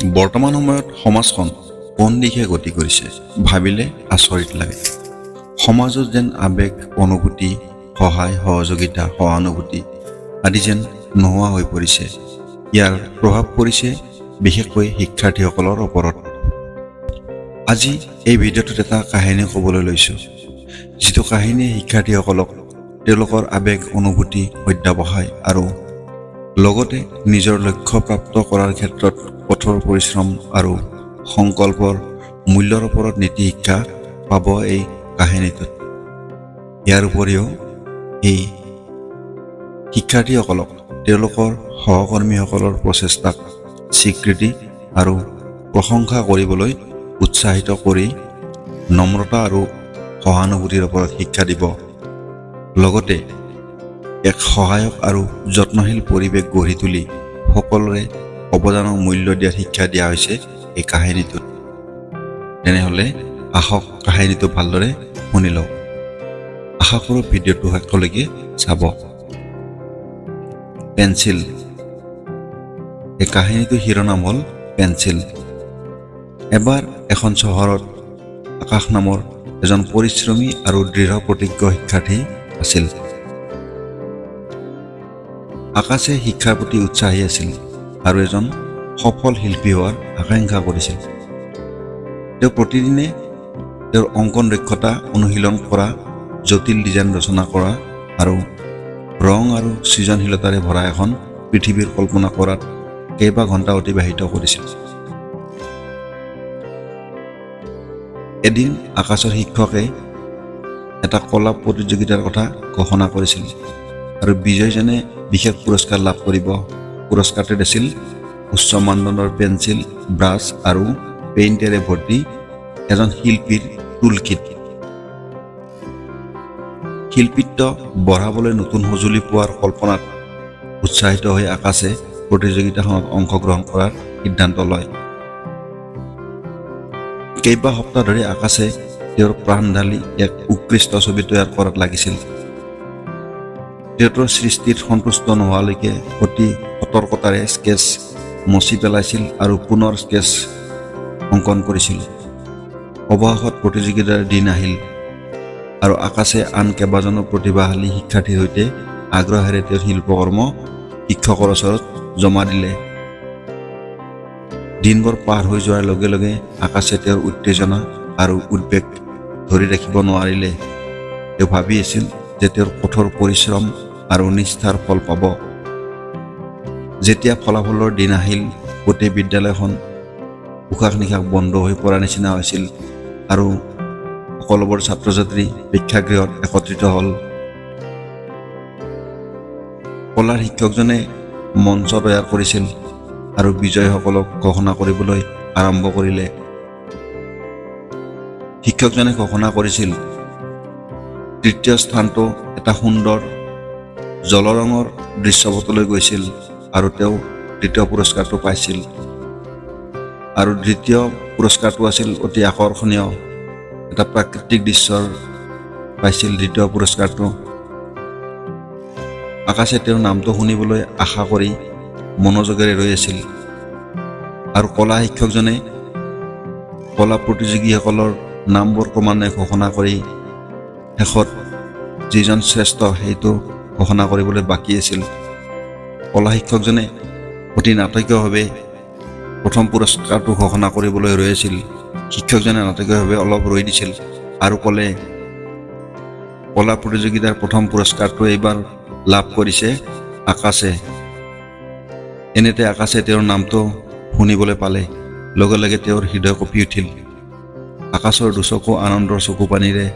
বৰ্তমান সময়ত সমাজখন কোন দিশে গতি কৰিছে ভাবিলে আচৰিত লাগে। সমাজত যেন আবেগ, অনুভূতি, সহায়, সহযোগিতা, সহানুভূতি আদি যেন নোহোৱা হৈ পৰিছে। ইয়াৰ প্ৰভাৱ পৰিছে বিশেষকৈ শিক্ষাৰ্থীসকলৰ ওপৰত। আজি এই ভিডিঅ'টোত এটা কাহিনী ক'বলৈ লৈছোঁ, যিটো কাহিনীয়ে শিক্ষাৰ্থীসকলক তেওঁলোকৰ আবেগ, অনুভূতি অধ্যৱসায় আৰু লগতে নিজৰ লক্ষ্য প্ৰাপ্ত কৰাৰ ক্ষেত্ৰত কঠোৰ পৰিশ্ৰম আৰু সংকল্পৰ মূল্যৰ ওপৰত নীতি শিক্ষা পাব এই কাহিনীটোত। ইয়াৰ উপৰিও এই শিক্ষাৰ্থীসকলক তেওঁলোকৰ সহকৰ্মীসকলৰ প্ৰচেষ্টাক স্বীকৃতি আৰু প্ৰশংসা কৰিবলৈ উৎসাহিত কৰি নম্ৰতা আৰু সহানুভূতিৰ ওপৰত শিক্ষা দিব। লগতে এক সহায়ক আৰু যত্নশীল পৰিৱেশ গঢ়ি তুলি সকলোৰে অৱদানক মূল্য দিয়াৰ শিক্ষা দিয়া হৈছে এই কাহিনীটোত। তেনেহ'লে আহক কাহিনীটো ভালদৰে শুনি লওক। আশা কৰোঁ ভিডিঅ'টো শেষলৈকে চাব। পেঞ্চিল। এই কাহিনীটোৰ শিৰোনাম হ'ল পেঞ্চিল। এবাৰ এখন চহৰত আকাশ নামৰ এজন পৰিশ্ৰমী আৰু দৃঢ় প্ৰতিজ্ঞ শিক্ষাৰ্থী আছিল। আকাশে শিক্ষাৰ প্ৰতি উৎসাহী আছিল আৰু এজন সফল শিল্পী হোৱাৰ আকাংক্ষা কৰিছিল। তেওঁ প্ৰতিদিনে তেওঁৰ অংকন দক্ষতা অনুশীলন কৰা, জটিল ডিজাইন ৰচনা কৰা আৰু ৰং আৰু সৃজনশীলতাৰে ভৰা এখন পৃথিৱীৰ কল্পনা কৰাত কেইবা ঘণ্টা অতিবাহিত কৰিছিল। এদিন আকাশৰ শিক্ষকে এটা কলা প্ৰতিযোগিতাৰ কথা ঘোষণা কৰিছিল আৰু বিজয়জনে বিশেষ পুৰস্কাৰ লাভ কৰিব। পুৰস্কাৰটো দিছিল উচ্চ মানদণ্ডৰ পেঞ্চিল, ব্ৰাছ আৰু পেইণ্টেৰে ভৰ্তি এজন শিল্পীৰ টুলকিট। শিল্পীত্ব বঢ়াবলৈ নতুন সঁজুলি পোৱাৰ কল্পনাত উৎসাহিত হৈ আকাশে প্ৰতিযোগিতাখনত অংশগ্ৰহণ কৰাৰ সিদ্ধান্ত লয়। কেইবা সপ্তাহ ধৰি আকাশে তেওঁৰ প্ৰাণ ঢালি এক উৎকৃষ্ট ছবি তৈয়াৰ কৰাত লাগিছিল। তেওঁৰ সৃষ্টিত সন্তুষ্ট নোহোৱালৈকে অতি সতৰ্কতাৰে স্কেচ মচি পেলাইছিল আৰু পুনৰ স্কেচ অংকন কৰিছিল। অৱশেষত প্ৰতিযোগিতাৰ দিন আহিল আৰু আকাশে আন কেইবাজনো প্ৰতিভাশালী শিক্ষাৰ্থীৰ সৈতে আগ্ৰহেৰে তেওঁৰ শিল্পকৰ্ম শিক্ষকৰ ওচৰত জমা দিলে। দিনবোৰ পাৰ হৈ যোৱাৰ লগে লগে আকাশে তেওঁৰ উত্তেজনা আৰু উদ্বেগ ধৰি ৰাখিব নোৱাৰিলে। তেওঁ ভাবি আছিল যে তেওঁৰ কঠোৰ পৰিশ্ৰম আৰু নিষ্ঠাৰ ফল পাব। যেতিয়া ফলাফলৰ দিন আহিল, গোটেই বিদ্যালয়খন উশাহ নিশাহ বন্ধ হৈ পৰাৰ নিচিনা হৈছিল আৰু সকলোবোৰ ছাত্ৰ ছাত্ৰী প্ৰেক্ষাগৃহত একত্ৰিত হ'ল। কলাৰ শিক্ষকজনে মঞ্চ তৈয়াৰ কৰিছিল আৰু বিজয়ীসকলক ঘোষণা কৰিবলৈ আৰম্ভ কৰিলে। শিক্ষকজনে ঘোষণা কৰিছিল, তৃতীয় স্থানটো এটা সুন্দৰ জলৰঙৰ দৃশ্যপটলৈ গৈছিল আৰু তেওঁ দ্বিতীয় পুৰস্কাৰটো পাইছিল। আৰু দ্বিতীয় পুৰস্কাৰটো আছিল অতি আকৰ্ষণীয় এটা প্ৰাকৃতিক দৃশ্যৰ পাইছিল দ্বিতীয় পুৰস্কাৰটো। আকাশে তেওঁৰ নামটো শুনিবলৈ আশা কৰি মনোযোগেৰে ৰৈ আছিল আৰু কলা শিক্ষকজনে কলা প্ৰতিযোগীসকলৰ নামবোৰ ক্ৰমান্বয়ে ঘোষণা কৰি শেষত যিজন শ্ৰেষ্ঠ সেইটো ঘোষণা কৰিবলৈ বাকী আছিল। কলা শিক্ষকজনে অতি নাটকীয়ভাৱে প্ৰথম পুৰস্কাৰটো ঘোষণা কৰিবলৈ ৰৈ আছিল। শিক্ষকজনে নাটকীয়ভাৱে অলপ ৰৈ দিছিল আৰু ক'লে, কলা প্ৰতিযোগিতাৰ প্ৰথম পুৰস্কাৰটো এইবাৰ লাভ কৰিছে আকাশে। এনেতে আকাশে তেওঁৰ নামটো শুনিবলৈ পালে। লগে লগে তেওঁৰ হৃদয় কঁপি উঠিল। আকাশৰ দুচকু আনন্দৰ চকু পানীৰে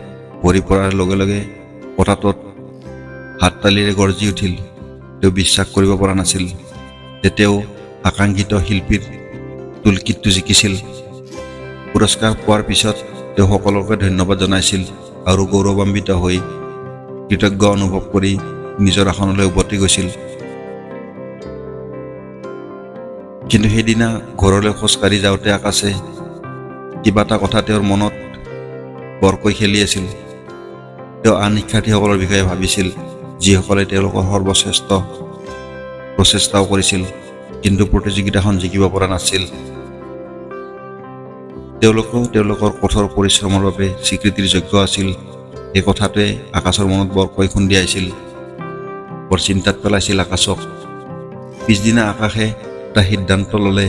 ভৰি পৰাৰ লগে লগে কথাটোত হাততালিৰে গৰ্জি উঠিল। তেওঁ বিশ্বাস কৰিব পৰা নাছিল যে তেওঁ আকাংক্ষিত শিল্পীৰ টুলকিটটো জিকিছিল। পুৰস্কাৰ পোৱাৰ পিছত তেওঁ সকলোকে ধন্যবাদ জনাইছিল আৰু গৌৰৱান্বিত হৈ কৃতজ্ঞ অনুভৱ কৰি নিজৰ আসনলৈ উভতি গৈছিল। কিন্তু সেইদিনা ঘৰলৈ খোজকাঢ়ি যাওঁতে আকাশে কিবা এটা কথা তেওঁৰ মনত বৰকৈ খেলি আছিল। তেওঁ আন শিক্ষাৰ্থীসকলৰ বিষয়ে ভাবিছিল, যিসকলে তেওঁলোকৰ সৰ্বশ্ৰেষ্ঠ প্ৰচেষ্টাও কৰিছিল কিন্তু প্ৰতিযোগিতাখন জিকিব পৰা নাছিল। তেওঁলোকেও তেওঁলোকৰ কঠোৰ পৰিশ্ৰমৰ বাবে স্বীকৃতিৰ যোগ্য আছিল। এই কথাটোৱে আকাশৰ মনত বৰকৈ খুন্দিয়াইছিল, বৰ চিন্তাত পেলাইছিল আকাশক। পিছদিনা আকাশে এটা সিদ্ধান্ত ল'লে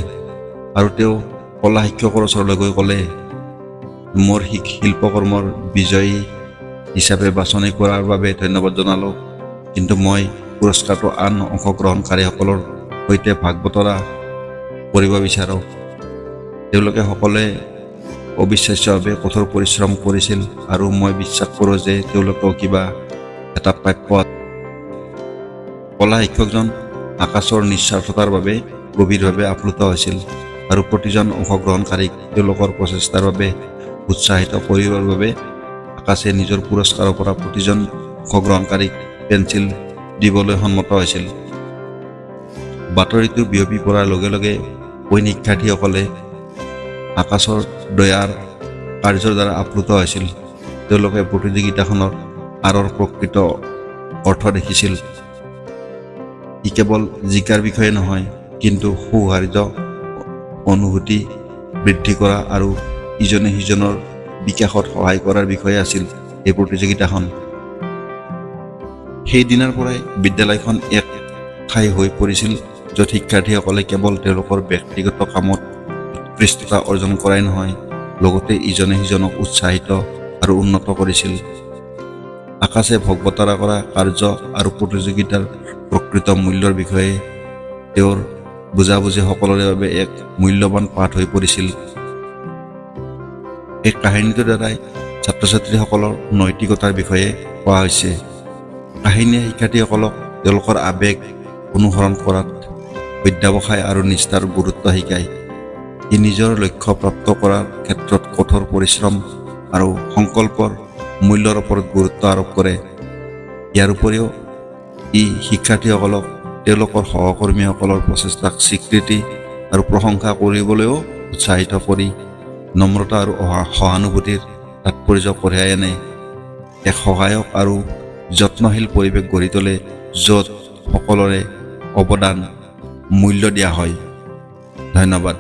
আৰু তেওঁ কলা শিক্ষকৰ ওচৰলৈ গৈ ক'লে, মোৰ শিল্পকৰ্মৰ বিজয়ী হিচাপে বাছনি কৰাৰ বাবে ধন্যবাদ জনালোঁ, কিন্তু মই পুৰস্কাৰটো আন অংশগ্ৰহণকাৰীসকলৰ সৈতে ভাগ বতৰা কৰিব বিচাৰোঁ। তেওঁলোকে সকলোৱে অবিশ্বাস্যভাৱে কঠোৰ পৰিশ্ৰম কৰিছিল আৰু মই বিশ্বাস কৰোঁ যে তেওঁলোকেও কিবা এটা প্ৰাপ্য। কলা শিক্ষকজন আকাশৰ নিস্বাৰ্থতাৰ বাবে গভীৰভাৱে আপ্লুত হৈছিল আৰু প্ৰতিজন অংশগ্ৰহণকাৰীক তেওঁলোকৰ প্ৰচেষ্টাৰ বাবে উৎসাহিত কৰিবৰ বাবে আকাশে নিজৰ পুৰস্কাৰৰ পৰা প্ৰতিজন অংশগ্ৰহণকাৰীক পেঞ্চিল দিবলৈ সন্মত হৈছিল। বাতৰিটো বিয়পি পৰাৰ লগে লগে অইন শিক্ষাৰ্থীসকলে আকাশৰ দয়াৰ কাৰ্যৰ দ্বাৰা আপ্লুত হৈছিল। তেওঁলোকে প্ৰতিযোগিতাখনৰ আঁৰৰ প্ৰকৃত অৰ্থ দেখিছিল। ই কেৱল জিকাৰ বিষয়ে নহয়, কিন্তু সৌহাৰ্দ্য অনুভূতি বৃদ্ধি কৰা আৰু ইজনে সিজনৰ বিকাশত সহায় কৰাৰ বিষয়ে আছিল এই প্ৰতিযোগিতাখন। সেই দিনাৰ পৰাই বিদ্যালয়খন এক ঠাই হৈ পৰিছিল য'ত শিক্ষাৰ্থীসকলে কেৱল তেওঁলোকৰ ব্যক্তিগত কামত উৎকৃষ্টতা অৰ্জন কৰাই নহয়, লগতে ইজনে সিজনক উৎসাহিত আৰু উন্নত কৰিছিল। আকাশে ভাগ বতৰা কৰা কাৰ্য আৰু প্ৰতিযোগিতাৰ প্ৰকৃত মূল্যৰ বিষয়ে তেওঁৰ বুজাবুজি সকলোৰে বাবে এক মূল্যৱান পাঠ হৈ পৰিছিল। এই কাহিনীটোৰ দ্বাৰাই ছাত্ৰ ছাত্ৰীসকলৰ নৈতিকতাৰ বিষয়ে কোৱা হৈছে। কাহিনীয়ে শিক্ষাৰ্থীসকলক তেওঁলোকৰ আৱেগ অনুসৰণ কৰাত অধ্যৱসায় আৰু নিষ্ঠাৰ গুৰুত্ব শিকায়। ই নিজৰ লক্ষ্য প্ৰাপ্ত কৰাৰ ক্ষেত্ৰত কঠোৰ পৰিশ্ৰম আৰু সংকল্পৰ মূল্যৰ ওপৰত গুৰুত্ব আৰোপ কৰে। ইয়াৰ উপৰিও ই শিক্ষাৰ্থীসকলক তেওঁলোকৰ সহকৰ্মীসকলৰ প্ৰচেষ্টাক স্বীকৃতি আৰু প্ৰশংসা কৰিবলৈও উৎসাহিত কৰি নম্ৰতা আৰু সহানুভূতিৰ তাৎপৰ্য কঢ়িয়াই আনে। এক সহায়ক আৰু যত্নশীল পৰিৱেশ গঢ়ি তোলে য'ত সকলোৰে অৱদান মূল্য দিয়া হয়। ধন্যবাদ।